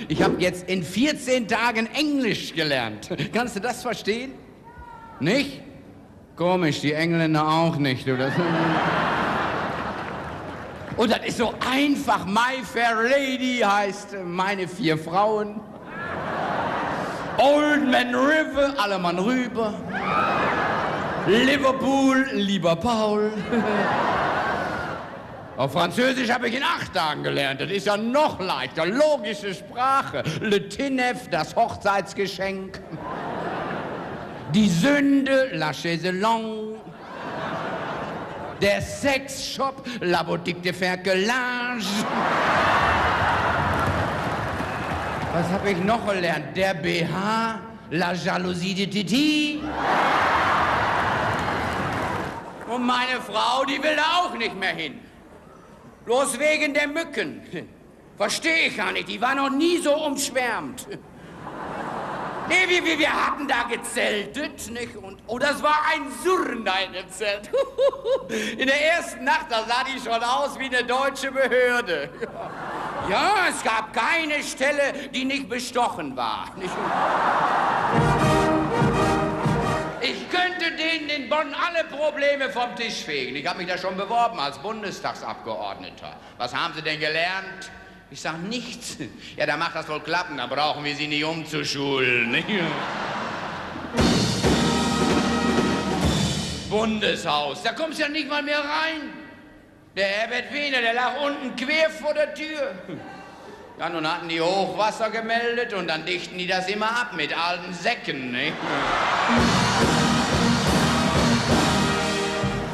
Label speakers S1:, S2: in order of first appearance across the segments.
S1: Ich habe jetzt in 14 Tagen Englisch gelernt. Kannst du das verstehen? Nicht? Komisch, die Engländer auch nicht. Du. Und das ist so einfach. My Fair Lady heißt meine 4 Frauen. Old Man River, alle Mann rüber. Liverpool, lieber Paul. Auf Französisch habe ich in 8 Tagen gelernt. Das ist ja noch leichter. Logische Sprache. Le Tinef, das Hochzeitsgeschenk. Die Sünde, la chaise longue. Der Sexshop, la boutique de Ferkelage. Was habe ich noch gelernt? Der BH, la jalousie de Titi. Und meine Frau, die will da auch nicht mehr hin. Bloß wegen der Mücken. Verstehe ich gar nicht, die war noch nie so umschwärmt. Nee, wir hatten da gezeltet, nicht? Und das war ein Surrender in dem Zelt. In der ersten Nacht, da sah die schon aus wie eine deutsche Behörde. Ja, es gab keine Stelle, die nicht bestochen war. Nicht? Ich könnte denen in Bonn alle Probleme vom Tisch fegen. Ich habe mich da schon beworben als Bundestagsabgeordneter. Was haben Sie denn gelernt? Ich sag nichts. Ja, da macht das wohl klappen, da brauchen wir Sie nicht umzuschulen. Nicht? Bundeshaus, da kommst du ja nicht mal mehr rein. Der Herbert Wehner, der lag unten quer vor der Tür. Ja, nun hatten die Hochwasser gemeldet und dann dichten die das immer ab mit alten Säcken, nicht?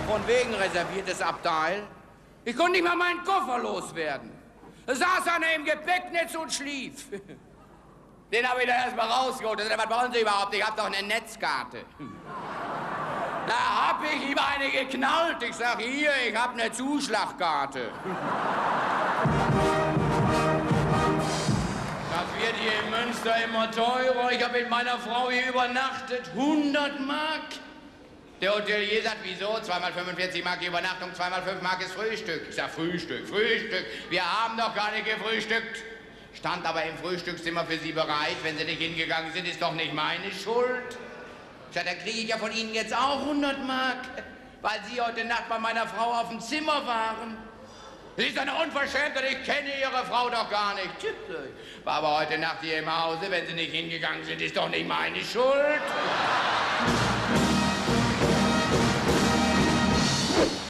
S1: Von wegen reserviertes Abteil. Ich konnte nicht mal meinen Koffer loswerden. Da saß einer im Gepäcknetz und schlief. Den habe ich dann erst mal rausgeholt. Was wollen Sie überhaupt? Ich hab doch eine Netzkarte. Da hab ich ihm eine geknallt. Ich sag, hier, ich hab eine Zuschlagkarte. Das wird hier in Münster immer teurer. Ich habe mit meiner Frau hier übernachtet. 100 Mark. Der Hotelier sagt, wieso? 2 mal 45 Mark die Übernachtung, 2 mal 5 Mark ist Frühstück. Ich sag, Frühstück. Wir haben doch gar nicht gefrühstückt. Stand aber im Frühstückszimmer für Sie bereit. Wenn Sie nicht hingegangen sind, ist doch nicht meine Schuld. Ich sag, da kriege ich ja von Ihnen jetzt auch 100 Mark, weil Sie heute Nacht bei meiner Frau auf dem Zimmer waren. Sie ist eine Unverschämtheit, ich kenne Ihre Frau doch gar nicht. War aber heute Nacht hier im Hause, wenn Sie nicht hingegangen sind, ist doch nicht meine Schuld.